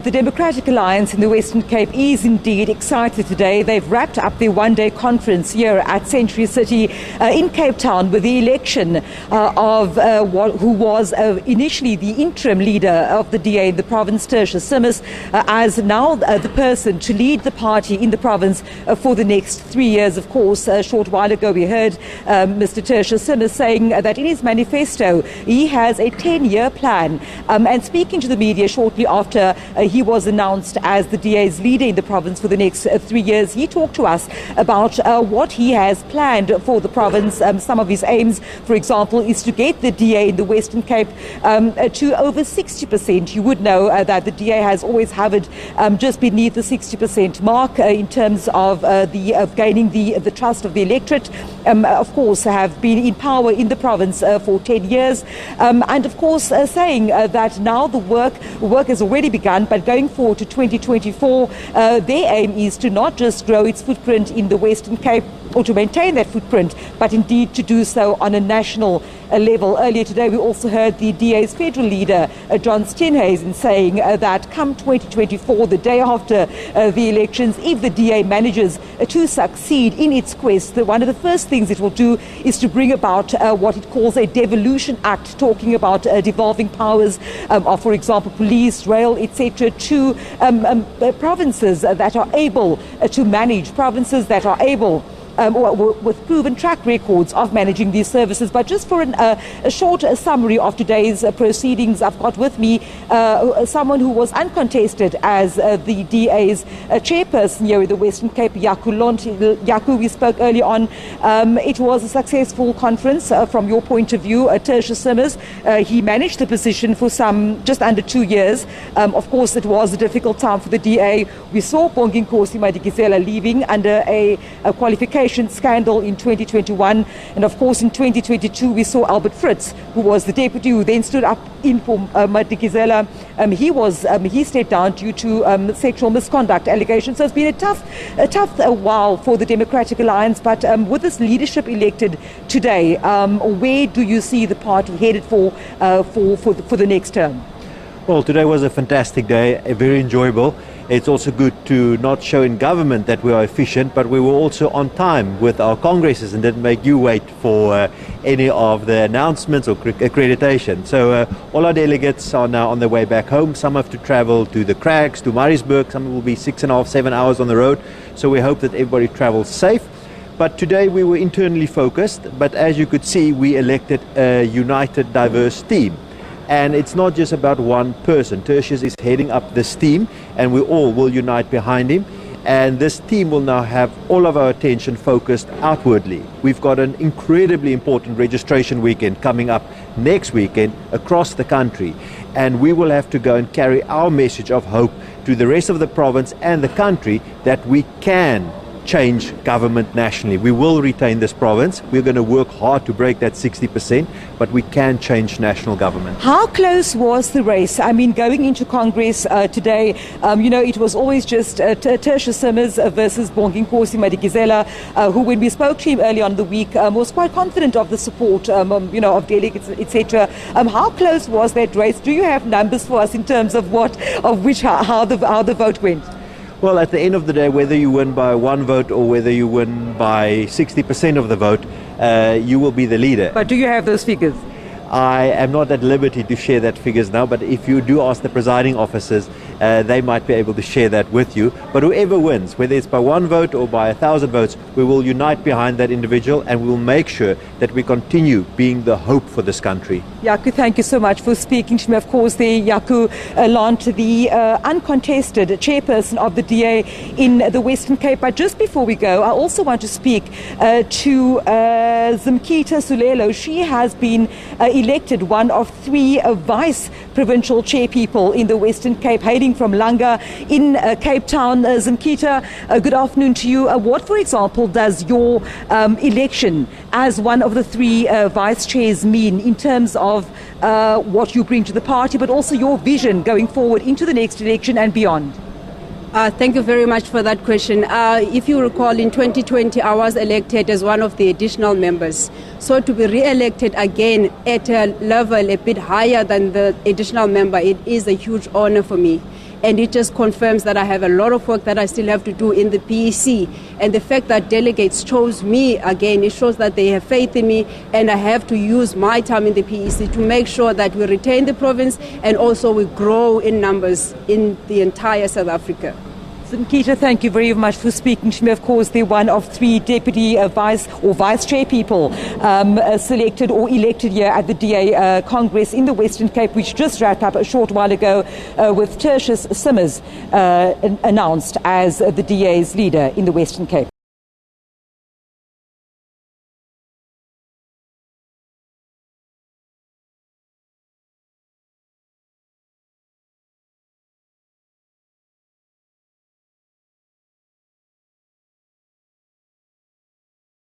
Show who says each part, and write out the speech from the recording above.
Speaker 1: The Democratic Alliance in the Western Cape is indeed excited today. They've wrapped up their one-day conference here at Century City in Cape Town with the election of who was initially the interim leader of the DA in the province, Tertuis Simmers, as now the person to lead the party in the province for the next 3 years. Of course, a short while ago we heard Mr. Tertuis Simmers saying that in his manifesto he has a 10-year plan. And speaking to the media shortly after he was announced as the DA's leader in the province for the next 3 years, he talked to us about what he has planned for the province. Some of his aims, for example, is to get the DA in the Western Cape to over 60%. You would know that the DA has always hovered just beneath the 60% mark in terms of gaining the trust of the electorate. Of course, have been in power in the province for 10 years. And of course, saying that now the work has already begun, but going forward to 2024, their aim is to not just grow its footprint in the Western Cape or to maintain that footprint, but indeed to do so on a national level. Earlier today, we also heard the DA's federal leader, John Steenhuisen, saying that come 2024, the day after the elections, if the DA manages to succeed in its quest, one of the first things it will do is to bring about what it calls a devolution act, talking about devolving powers of, for example, police, rail, etc., to provinces that are able to manage, provinces that are able with proven track records of managing these services. But just for a short summary of today's proceedings, I've got with me someone who was uncontested as the DA's chairperson here in the Western Cape, Yaku. We spoke earlier on. It was a successful conference from your point of view. Tertuis Simmers, he managed the position for just under 2 years. Of course, it was a difficult time for the DA. We saw Bonginkosi Madikizela leaving under a qualification scandal in 2021, and of course in 2022 we saw Albert Fritz, who was the deputy who then stood up in for Madikizela. He stepped down due to sexual misconduct allegations. So it's been a tough while for the Democratic Alliance. But with this leadership elected today, where do you see the party headed for the next term?
Speaker 2: Well, today was a fantastic day, very enjoyable. It's also good to not show in government that we are efficient, but we were also on time with our congresses and didn't make you wait for any of the announcements or accreditation. So all our delegates are now on their way back home. Some have to travel to the Crags, to Maritzburg. Some will be 6.5, 7 hours on the road. So we hope that everybody travels safe. But today we were internally focused, but as you could see, we elected a united, diverse team. And it's not just about one person. Tertius is heading up this team, and we all will unite behind him. And this team will now have all of our attention focused outwardly. We've got an incredibly important registration weekend coming up next weekend across the country. And we will have to go and carry our message of hope to the rest of the province and the country that we can change government nationally. We will retain this province. We're going to work hard to break that 60%, but we can change national government.
Speaker 1: How close was the race? I mean, going into Congress today, it was always just Tertuis Simmers versus Bonginkosi Madikizela, who, when we spoke to him early on in the week, was quite confident of the support, of delegates, etc. How close was that race? Do you have numbers for us in terms of how the vote went?
Speaker 2: Well, at the end of the day, whether you win by one vote or whether you win by 60% of the vote, you will be the leader.
Speaker 1: But do you have those figures?
Speaker 2: I am not at liberty to share that figures now, but if you do ask the presiding officers, they might be able to share that with you. But whoever wins, whether it's by one vote or by 1,000 votes, we will unite behind that individual, and we will make sure that we continue being the hope for this country.
Speaker 1: Yaku, thank you so much for speaking to me. Of course, Yaku Lant, the uncontested chairperson of the DA in the Western Cape. But just before we go, I also want to speak to Zimkita Sulelo. She has been elected one of 3 vice provincial chairpeople in the Western Cape, hailing from Langa in Cape Town. Zimkita, good afternoon to you. What, for example, does your election as one of the 3 vice chairs mean in terms of what you bring to the party, but also your vision going forward into the next election and beyond?
Speaker 3: Thank you very much for that question. If you recall, in 2020, I was elected as one of the additional members. So to be re-elected again at a level a bit higher than the additional member, it is a huge honor for me. and it just confirms that I have a lot of work that I still have to do in the PEC. And the fact that delegates chose me again, it shows that they have faith in me, and I have to use my time in the PEC to make sure that we retain the province and also we grow in numbers in the entire South Africa.
Speaker 1: Nkita, thank you very much for speaking to me. Of course, they're one of 3 deputy vice chair people selected or elected here at the DA Congress in the Western Cape, which just wrapped up a short while ago with Tertuis Simmers announced as the DA's leader in the Western Cape.